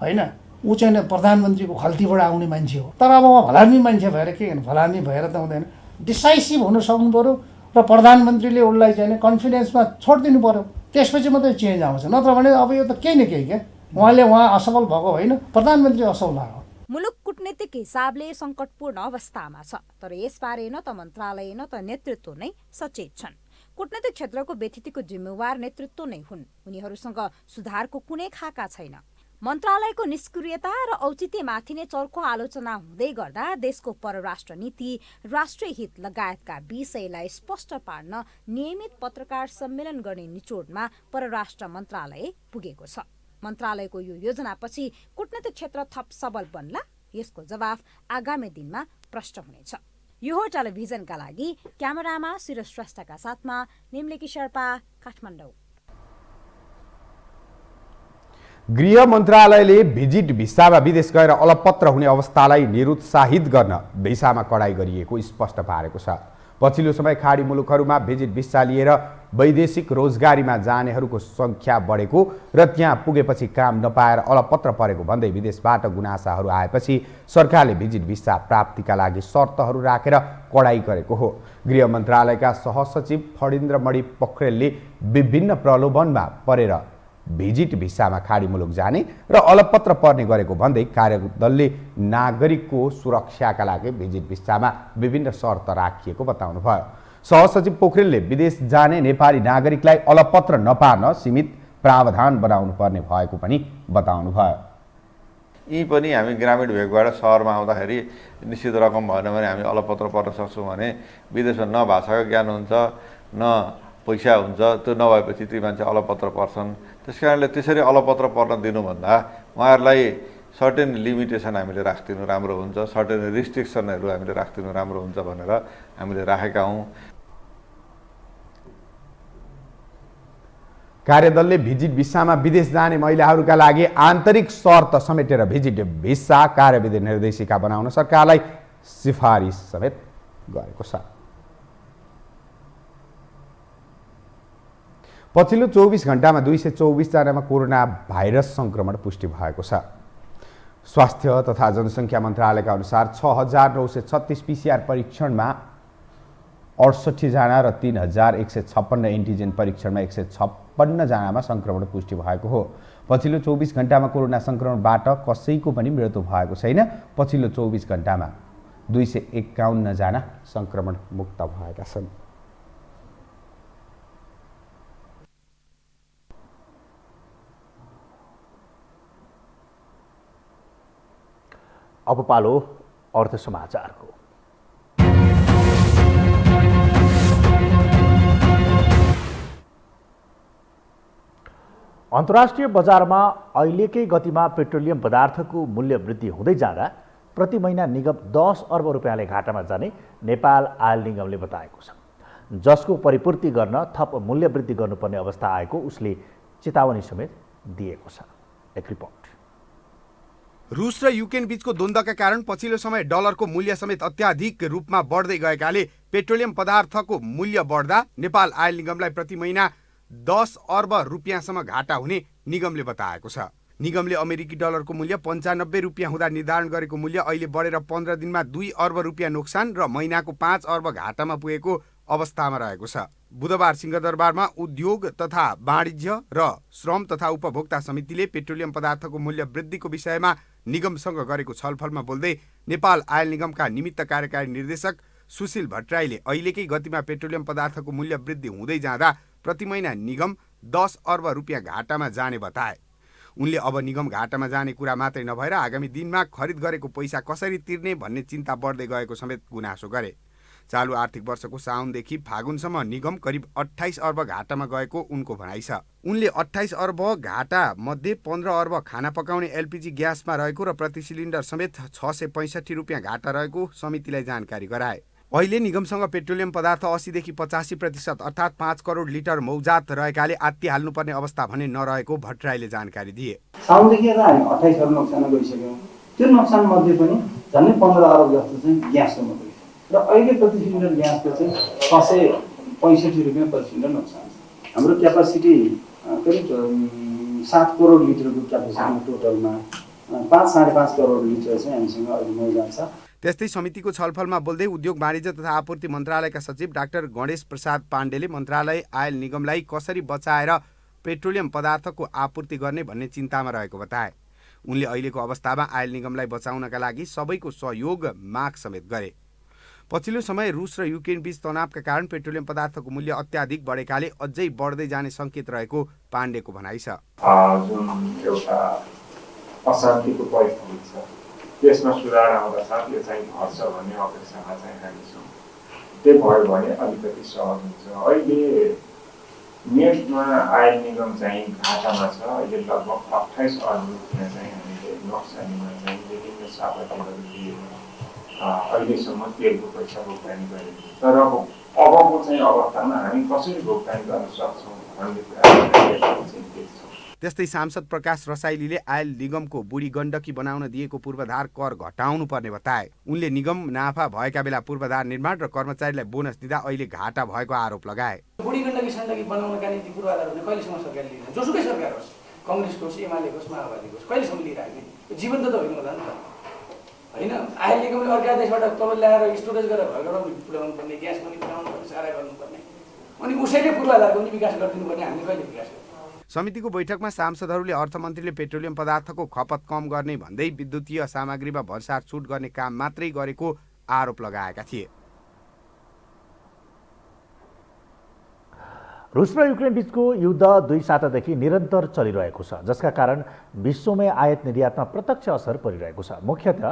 होइन। ऊ चाहिँ प्रधानमन्त्रीको खल्तीबाट आउने मान्छे हो। तर अब उहाँ भलामी मान्छे भएर के गर्नु, भलामी भएर त हुँदैन, डिसाइसिभ हुन सक्नु पऱ्यो र प्रधानमन्त्रीले उसलाई चाहिँ कन्फिडेन्समा छोडिदिनु पऱ्यो, त्यसपछि मात्रै चेन्ज आउँछ। नत्र भने अब यो त केही न केही क्या, उहाँ असफल भएको होइन, प्रधानमन्त्री असफल भएको।
मुलुक कूटनीतिक हिसाबले सङ्कटपूर्ण अवस्थामा छ, तर यसबारे न त मन्त्रालय न त नेतृत्व नै सचेत छन्। कूटनीतिक क्षेत्रको व्यथितिको जिम्मेवार नेतृत्व नै हुन्। उनीहरूसँग सुधारको कुनै खाका छैन। मन्त्रालयको निष्क्रियता र औचित्यमाथि नै चर्को आलोचना हुँदै गर्दा देशको परराष्ट्र नीति, राष्ट्रिय हित लगायतका विषयलाई स्पष्ट पार्न नियमित पत्रकार सम्मेलन गर्ने निचोडमा परराष्ट्र मन्त्रालय पुगेको छ। मन्त्रालयको यो योजनापछि कूटनीतिक क्षेत्र थप सबल बन्ला, यसको जवाफ आगामी दिनमा प्रष्ट हुनेछ। यो हो टेलिभिजनका लागि क्यामेरामा सिरज श्रेष्ठका साथमा निम्लेकी शेर्पा, काठमाडौँ।
गृह मन्त्रालयले भिजिट भिसामा विदेश गएर अलपत्र हुने अवस्थालाई निरुत्साहित गर्न भिसामा कडाई गरिएको स्पष्ट पारेको छ। पछिल्लो समय खाडी मुलुकहरूमा भिजिट भिसा लिएर वैदेशिक रोजगारीमा जानेहरूको सङ्ख्या बढेको र त्यहाँ पुगेपछि काम नपाएर अलपत्र परेको भन्दै विदेशबाट गुनासाहरू आएपछि सरकारले भिजिट भिसा प्राप्तिका लागि शर्तहरू राखेर कडाई गरेको हो। गृह मन्त्रालयका सहसचिव फणीन्द्रमणि पोखरेलले विभिन्न प्रलोभनमा परेर भिजिट भिसामा खाडी मुलुक जाने र अलपत्र पर्ने गरेको भन्दै कार्यदलले नागरिकको सुरक्षाका लागि भिजिट भिसामा विभिन्न शर्त राखिएको बताउनुभयो। सहसचिव पोखरेलले विदेश जाने नेपाली नागरिकलाई अलपत्र नपार्न सीमित प्रावधान बनाउनु पर्ने भएको पनि बताउनुभयो।
यी पनि हामी ग्रामीण भेगबाट सहरमा आउँदाखेरि निश्चित रकम भएन भने हामी अलपत्र पर्न सक्छौँ भने विदेशमा न भाषाको ज्ञान हुन्छ न पैसा हुन्छ, त्यो नभएपछि ती मान्छे अलपत्र पर्छन्। त्यस कारणले त्यसरी अलपत्र पर्न दिनुभन्दा उहाँहरूलाई सर्टेन लिमिटेसन हामीले राखिदिनु राम्रो हुन्छ, सर्टेन रिस्ट्रिक्सनहरू हामीले राखिदिनु राम्रो हुन्छ भनेर हामीले राखेका हौँ।
कार्यदलले भिजिट भिसामा विदेश जाने महिलाहरूका लागि आन्तरिक शर्त समेटेर भिजिट भिसा कार्यविधि निर्देशिका बनाउन सरकारलाई सिफारिस समेत गरेको छ। पछिल्लो 24 घण्टामा 224 जनामा कोरोना भाइरस संक्रमण पुष्टि भएको छ। स्वास्थ्य तथा जनसङ्ख्या मन्त्रालयका अनुसार 6,936 PCR परीक्षणमा 68 जना र 3,156 एन्टिजेन परीक्षणमा 156 जनामा संक्रमण पुष्टि भएको हो। पछिल्लो 24 घण्टामा कोरोना संक्रमणबाट कसैको पनि मृत्यु भएको छैन। पछिल्लो 24 घण्टामा 251 जना संक्रमण मुक्त भएका छन्।
अब पालो अर्थ समाचारको। अन्तर्राष्ट्रिय बजारमा अहिलेकै गतिमा पेट्रोलियम पदार्थको मूल्य वृद्धि हुँदै जाँदा प्रति महिना निगम 10 अर्ब रुपियाँले घाटामा जाने नेपाल आयल निगमले बताएको छ, जसको परिपूर्ति गर्न थप मूल्य वृद्धि गर्नुपर्ने अवस्था आएको उसले चेतावनी समेत दिएको छ। एक रिपोर्ट।
रुस र युक्रेन बीचको द्वन्द्वका कारण पछिल्लो समय डलरको मूल्य समेत अत्याधिक रूपमा बढ्दै गएकाले पेट्रोलियम पदार्थको मूल्य बढ्दा नेपाल आयल निगमलाई प्रति महिना 10 अर्ब रुपियाँसम्म घाटा हुने निगमले बताएको छ। निगमले अमेरिकी डलरको मूल्य 95 रुपियाँ हुँदा निर्धारण गरेको मूल्य अहिले बढेर 15 दिनमा 2 अर्ब रुपियाँ नोक्सान र महिनाको 5 अर्ब घाटामा पुगेको अवस्थामा रहेको छ। बुधबार सिंहदरबारमा उद्योग तथा वाणिज्य र श्रम तथा उपभोक्ता समितिले पेट्रोलियम पदार्थको मूल्य वृद्धिको विषयमा निगमसँग गरेको छलफलमा बोल्दै नेपाल आयल निगमका निमित्त कार्यकारी निर्देशक सुशील भट्टराईले अहिलेकै गतिमा पेट्रोलियम पदार्थको मूल्य वृद्धि हुँदै जाँदा प्रति महिना निगम 10 अर्ब रुपियाँ घाटामा जाने बताए। उनले अब निगम घाटामा जाने कुरा मात्रै नभएर आगामी दिनमा खरिद गरेको पैसा कसरी तिर्ने भन्ने चिन्ता बढ्दै गएको समेत गुनासो गरे। चालु आर्थिक वर्षको साउनदेखि फागुनसम्म निगम करिब 28 अर्ब घाटामा गएको उनको भनाइ छ। उनले 28 अर्ब घाटा मध्ये 15 अर्ब खाना पकाउने एलपीजी ग्यासमा रहेको र प्रति सिलिन्डर समेत 665 रुपियाँ घाटा रहेको समितिलाई जानकारी गराए। अहिले निगमसँग पेट्रोलियम पदार्थ 80 देखि 85% अर्थात् 5 करोड लिटर मौजात रहेकाले आत्ति हाल्नुपर्ने अवस्था भने नरहेको भट्टराईले जानकारी दिए।
साउनदेखि यता हामी 28 अर्ब नोक्सान गइसक्यौँ। त्यो नोक्सान मध्ये पनि झन्डै 15 अर्ब जस्तो चाहिँ ग्यासको मात्रै छ र अहिले प्रति सिलिन्डर ग्यासको चाहिँ 665 रुपियाँ प्रति सिलिन्डर नोक्सान छ। हाम्रो क्यापासिटी करिब 7 करोड लिटरको क्यापासिटी टोटलमा 5-5.5 करोड लिटर चाहिँ हामीसँग अहिले मौजात छ।
त्यस्तै समितिको छलफलमा बोल्दै उद्योग वाणिज्य तथा आपूर्ति मन्त्रालयका सचिव डाक्टर गणेश प्रसाद पाण्डेले मन्त्रालय आयल निगमलाई कसरी बचाएर पेट्रोलियम पदार्थको आपूर्ति गर्ने भन्ने चिन्तामा रहेको बताए। उनले अहिलेको अवस्थामा आयल निगमलाई बचाउनका लागि सबैको सहयोग माग समेत गरे। पछिल्लो समय रुस र युक्रेन बीच तनावका कारण पेट्रोलियम पदार्थको मूल्य अत्याधिक बढेकाले अझै बढ्दै जाने सङ्केत रहेको पाण्डेको भनाइ छ।
जुन एउटा अशान्तिको परिस्थिति छ त्यसमा सुधार आउँदा साथ यो चाहिँ घट्छ भन्ने अपेक्षामा चाहिँ हामी छौँ। त्यो भयो भने अलिकति सहज हुन्छ। अहिले नेटमा आयल निगम चाहिँ घाटामा छ। अहिले लगभग 28 अर्ब रुपियाँ चाहिँ हामीले नोक्सानीमा चाहिँ विभिन्न सापटीहरू लिएर अहिलेसम्म तेलको पैसा भुक्तानी गरेको। तर अबको चाहिँ अवस्थामा हामी कसरी भुक्तानी गर्न सक्छौँ भन्ने कुरा चिन्तित छौँ।
त्यस्तै सांसद प्रकाश रसाइलीले आयल निगमको बुढी गण्डकी बनाउन दिएको पूर्वाधार कर घटाउनु पर्ने बताए। उनले निगम नाफा भएका बेला पूर्वाधार निर्माण र कर्मचारीलाई बोनस दिँदा अहिले घाटा भएको आरोप लगाए।
बुढी गण्डकी सण्डकी बनाउनका निम्ति पूर्वाधारहरू कहिलेसम्म सरकारले लिन्छ? जोसुकै सरकार होस्, कङ्ग्रेसको होस्, एमालेको होस्, माओवादीको होस्, कहिलेसम्म लिइराख्ने? जीवन्त त होइन होला नि त, होइन? आयल निगमले अर्का देशबाट तल ल्याएर स्टोरेज गरेर घर पुर्याउनु पर्ने, ग्यास पनि पुर्याउनु पर्ने, सारा गर्नुपर्ने, अनि उसैले पूर्वाधारको पनि विकास गरिदिनु पर्ने। हामीले कहिले विकास गर्छौँ?
समितिको बैठकमा सांसदहरूले अर्थमन्त्रीले पेट्रोलियम पदार्थको खपत कम गर्ने भन्दै विद्युतीय सामग्रीमा भरसार छुट गर्ने काम मात्रै गरेको आरोप लगाएका थिए।
रुस र युक्रेन बीचको युद्ध 2 सातादेखि निरन्तर चलिरहेको छ, जसका कारण विश्वमै आयात निर्यातमा प्रत्यक्ष असर परिरहेको छ। मुख्यतः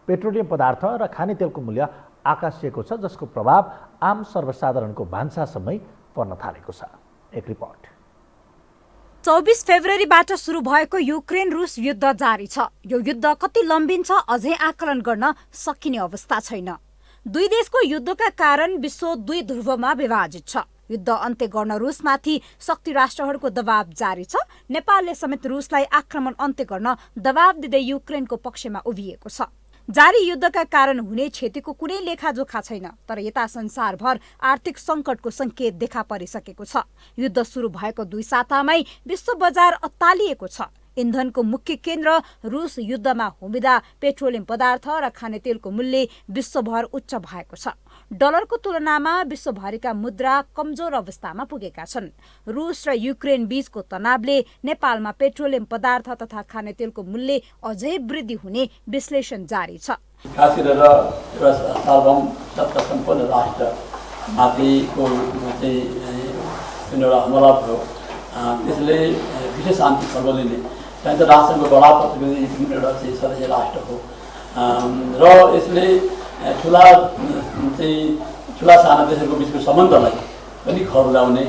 पेट्रोलियम पदार्थ र खानेतेलको मूल्य आकाशिएको छ, जसको प्रभाव आम सर्वसाधारणको भान्सासम्मै पर्न थालेको छ। एक रिपोर्ट।
24 फेब्रुअरीबाट सुरु भएको युक्रेन रुस युद्ध जारी छ। यो युद्ध कति लम्बिन्छ अझै आकलन गर्न सकिने अवस्था छैन। दुई देशको युद्धका कारण विश्व दुई ध्रुवमा विभाजित छ। युद्ध अन्त्य गर्न रुसमाथि शक्ति राष्ट्रहरूको दबाव जारी छ। नेपालले समेत रुसलाई आक्रमण अन्त्य गर्न दबाव दिँदै युक्रेनको पक्षमा उभिएको छ। जारी युद्धका कारण हुने क्षतिको कुनै लेखाजोखा छैन, तर यता संसारभर आर्थिक संकटको संकेत देखा परिसकेको छ। युद्ध सुरु भएको 2 सातामै विश्व बजार अत्तालिएको छ। इन्धनको मुख्य केन्द्र रुस युद्धमा हुँदा पेट्रोलियम पदार्थ र खानेतेलको मूल्य विश्वभर उच्च भएको छ। डलरको तुलनामा विश्वभरिका मुद्रा कमजोर अवस्थामा पुगेका छन्। रुस र युक्रेन बीचको तनावले नेपालमा पेट्रोलियम पदार्थ तथा खानेतेलको मूल्य अझै वृद्धि हुने विश्लेषण जारी छ।
खास गरेर एउटा सार्वभौम सत्ता सम्पन्न राष्ट्रमाथिको चाहिँ एउटा हमला भयो, त्यसले विशेष शान्ति प्रबलिने संयुक्त राष्ट्रको बडापत्रको एउटा चाहिँ सदस्य राष्ट्र हो र यसले ठुला साना देशहरूको बिचको सम्बन्धलाई पनि खर्लाउने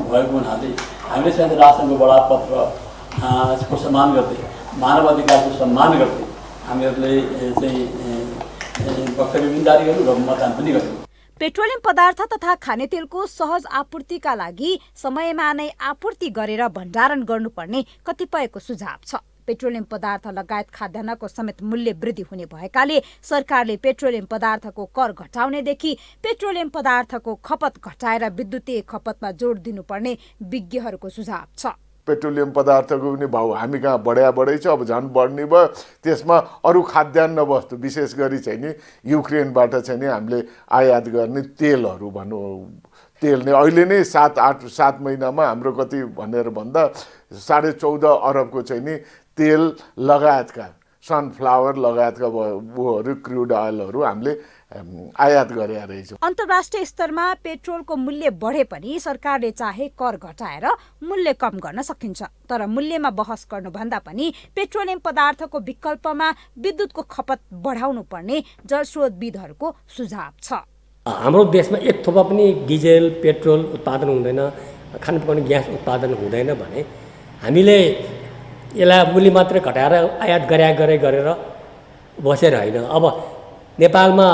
भएको हुनाले हामीले संयुक्त राष्ट्रको बडापत्रको सम्मान गर्दै मानव अधिकारको सम्मान गर्दै हामीहरूले चाहिँ वक्तव्य पनि जारी गर्यौँ र मतदान पनि गर्यौँ।
पेट्रोलियम पदार्थ तथा खानेतेलको सहज आपूर्तिका लागि समयमा नै आपूर्ति गरेर भण्डारण गर्नुपर्ने कतिपयको सुझाव छ। पेट्रोलियम पदार्थ लगायत खाद्यान्नको समेत मूल्य वृद्धि हुने भएकाले सरकारले पेट्रोलियम पदार्थको कर घटाउनेदेखि पेट्रोलियम पदार्थको खपत घटाएर विद्युतीय खपतमा जोड दिनुपर्ने विज्ञहरूको सुझाव छ।
पेट्रोलियम पदार्थको पनि भाउ हामी कहाँ बढै छ, अब झन् बढ्ने भयो। त्यसमा अरू खाद्यान्न वस्तु विशेष गरी चाहिँ नि युक्रेनबाट चाहिँ नि हामीले आयात गर्ने तेलहरू भनौँ, तेल नै अहिले नै 7 महिनामा हाम्रो कति भनेर भन्दा 14.5 अरबको चाहिँ नि तेल लगायतका सनफ्लावर लगायतका उयोहरू क्रुड अयलहरू हामीले आयात गरेका रहेछौँ।
अन्तर्राष्ट्रिय स्तरमा पेट्रोलको मूल्य बढे पनि सरकारले चाहे कर घटाएर मूल्य कम गर्न सकिन्छ, तर मूल्यमा बहस गर्नुभन्दा पनि पेट्रोलियम पदार्थको विकल्पमा विद्युतको खपत बढाउनु पर्ने जलस्रोतविदहरूको सुझाव छ।
हाम्रो देशमा एक थोपा पनि डिजेल पेट्रोल उत्पादन हुँदैन, खान पकाउने ग्यास उत्पादन हुँदैन भने हामीले यसलाई मूल्य मात्रै घटाएर आयात गरेर बसेर होइन। अब नेपालमा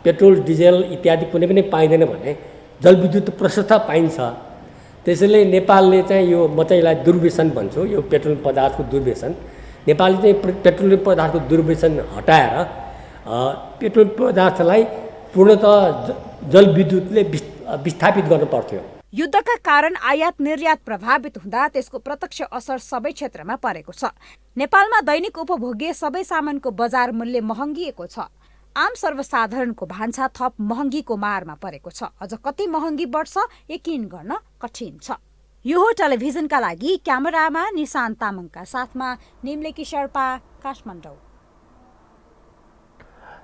पेट्रोल डिजेल इत्यादि कुनै पनि पाइँदैन भने जलविद्युत प्रशस्त पाइन्छ। त्यसैले नेपालले चाहिँ यो म चाहिँ यसलाई दुर्व्यसन भन्छु, यो पेट्रोलियम पदार्थको दुर्व्यसन, नेपालले चाहिँ पेट्रोलियम पदार्थको दुर्व्यसन हटाएर पेट्रोलियम पदार्थलाई पूर्णतः जलविद्युतले विस्थापित गर्नु पर्थ्यो।
युद्धका कारण आयात निर्यात प्रभावित हुँदा त्यसको प्रत्यक्ष असर सबै क्षेत्रमा परेको छ। नेपालमा दैनिक उपभोग्य सबै सामानको बजार मूल्य महँगिएको छ। आम सर्वसाधारणको भान्सा थप महँगीको मारमा परेको छ। अझ कति महँगी बढ्छ यकिन गर्न कठिन छ। यो हो टेलिभिजनका लागि क्यामेरामा निशान्त तामाङका साथमा निम्लेकी शेर्पा, काठमाडौँ।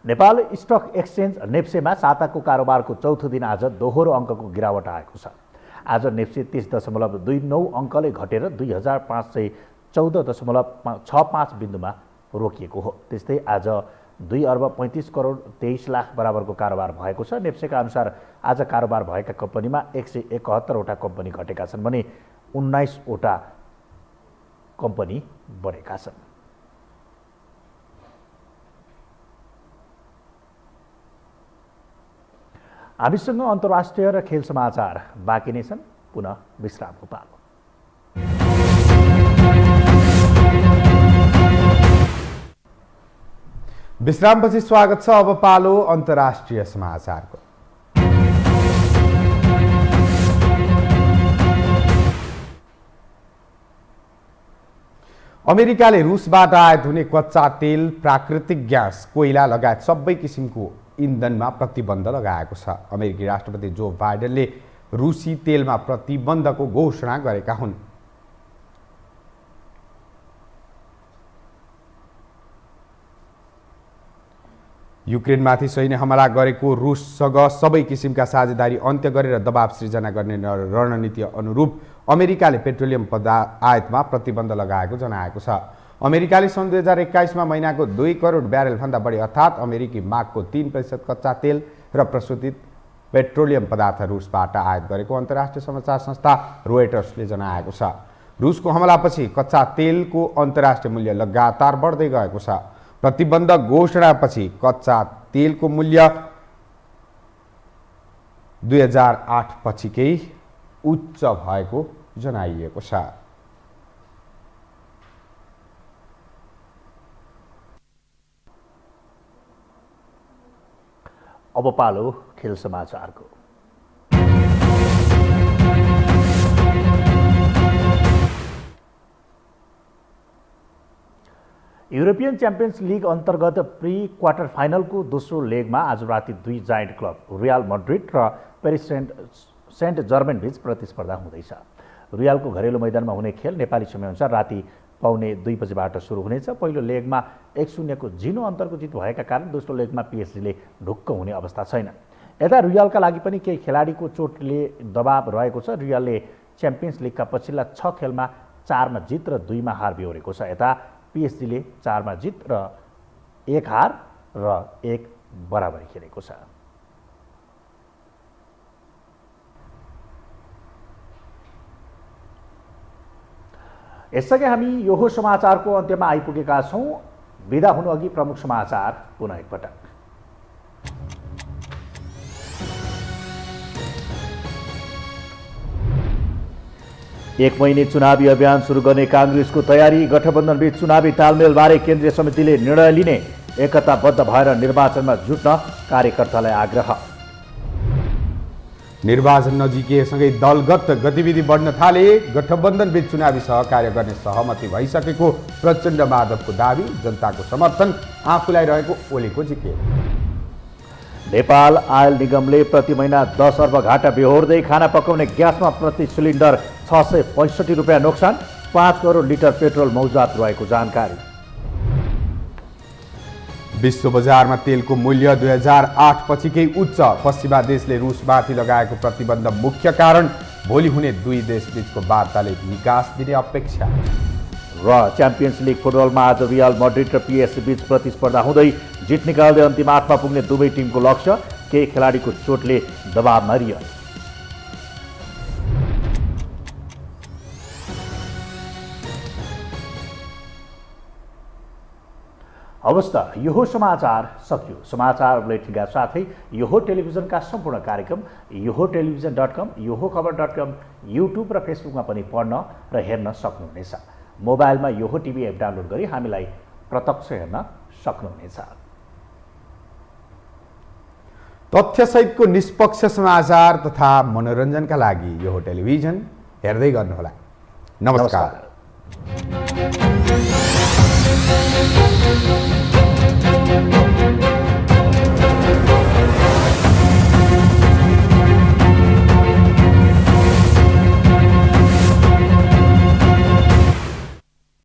नेपाल स्टक एक्सचेन्ज नेप्सेमा साताको कारोबारको चौथो दिन आज दोहोरो अङ्कको गिरावट आएको छ। आज नेप्से 30.29 अङ्कले घटेर 2514.65 बिन्दुमा रोकिएको हो। त्यस्तै आज 2 अर्ब 35 करोड 23 लाख बराबरको कारोबार भएको छ। नेप्सेका अनुसार आज कारोबार भएका कम्पनीमा 171वटा कम्पनी घटेका छन् भने 19वटा कम्पनी बढेका छन्। हामीसँग अन्तर्राष्ट्रिय र खेल समाचार बाँकी नै छन्। पुनः विश्रामको पालो।
विश्रामपछि स्वागत छ। अब पालो अन्तर्राष्ट्रिय समाचारको। अमेरिकाले रुसबाट आयात हुने कच्चा तेल, प्राकृतिक ग्यास, कोइला लगायत सबै किसिमको इन्धनमा प्रतिबन्ध लगाएको छ। अमेरिकी राष्ट्रपति जो बाइडेनले रुसी तेलमा प्रतिबन्धको घोषणा गरेका हुन्। युक्रेनमाथि सैन्य हमला गरेको रुससँग सबै किसिमका साझेदारी अन्त्य गरेर दबाव सृजना गर्ने रणनीति अनुरूप अमेरिकाले पेट्रोलियम आयातमा प्रतिबन्ध लगाएको जनाएको छ। अमेरिकाले सन् 2021 महिनाको 2 करोड ब्यारेलभन्दा बढी अर्थात् अमेरिकी मागको 3% कच्चा तेल र प्रशोधित पेट्रोलियम पदार्थ रुसबाट आयात गरेको अन्तर्राष्ट्रिय समाचार संस्था रोयटर्सले जनाएको छ। रुसको हमलापछि कच्चा तेलको अन्तर्राष्ट्रिय मूल्य लगातार बढ्दै गएको छ। प्रतिबन्ध घोषणापछि कच्चा तेलको मूल्य 2008 पछिकै उच्च भएको जनाइएको छ।
अब पालो खेल समाचारको। युरोपियन च्याम्पियन्स लिग अन्तर्गत प्री क्वार्टर फाइनलको दोस्रो लेगमा आज राति दुई जायन्ट क्लब रियल मड्रिड र पेरिस सेन्ट जर्मेन बीच प्रतिस्पर्धा हुँदैछ। रियलको घरेलु मैदानमा हुने खेल नेपाली समयअनुसार राति 1:45 बजेबाट सुरु हुनेछ। पहिलो लेगमा 1-0 को झिनो अन्तरको जित भएका कारण दोस्रो लेगमा पीएसजीले ढुक्क हुने अवस्था छैन। यता रियलका लागि पनि केही खेलाडीको चोटले दबाव रहेको छ। रियलले च्याम्पियन्स लिगका पछिल्ला 6 खेलमा 4 मा जित र 2 मा हार बेहोरेको छ। यता पीएसजीले 4 मा जित र 1 हार र 1 बराबरी खेलेको छ। यसअघि हामी यो समाचारको अन्त्यमा आइपुगेका छौँ। बिदा हुनु अघि प्रमुख समाचार पुनः एकपटक। एक महिने चुनावी अभियान सुरु गर्ने कांग्रेसको तयारी। गठबन्धनबीच चुनावी तालमेलबारे केन्द्रीय समितिले निर्णय लिने। एकताबद्ध भएर निर्वाचनमा जुट्न कार्यकर्तालाई आग्रह।
निर्वाचन नजिकिएसँगै दलगत गतिविधि बढ्न थाले। गठबन्धनबीच चुनावी सहकार्य गर्ने सहमति भइसकेको प्रचण्ड माधवको दावी। जनताको समर्थन आफूलाई रहेको ओलीको जिकिर।
नेपाल आयल निगमले प्रति महिना 10 अर्ब घाटा बेहोर्दै खाना पकाउने ग्यासमा प्रति सिलिन्डर 665 रुपियाँ नोक्सान। 5 करोड लिटर पेट्रोल मौजात रहेको जानकारी।
विश्व बजारमा तेलको मूल्य 2008 पछिकै उच्च। पश्चिमा देशले रुसमाथि लगाएको प्रतिबन्ध मुख्य कारण। भोलि हुने दुई देशबीचको वार्ताले विकास दिने अपेक्षा।
र च्याम्पियन्स लिग फुटबलमा आज रियल मड्रिड र पीएसजी बीच प्रतिस्पर्धा हुँदै जित निकाल्दै अन्तिम 8मा पुग्ने दुवै टिमको लक्ष्य। केही खेलाडीको चोटले दबावमा रियल। हवस् त यो समाचार सकियो। समाचार बुलेटिनका साथै यो टेलिभिजनका सम्पूर्ण कार्यक्रम यो टेलिभिजन.com, यो खबर.com, युट्युब र फेसबुकमा पनि पढ्न र हेर्न सक्नुहुनेछ। मोबाइलमा यो टिभी एप डाउनलोड गरी हामीलाई प्रत्यक्ष हेर्न सक्नुहुनेछ।
तथ्यसहितको निष्पक्ष समाचार तथा मनोरञ्जनका लागि यो टेलिभिजन हेर्दै गर्नुहोला। नमस्कार।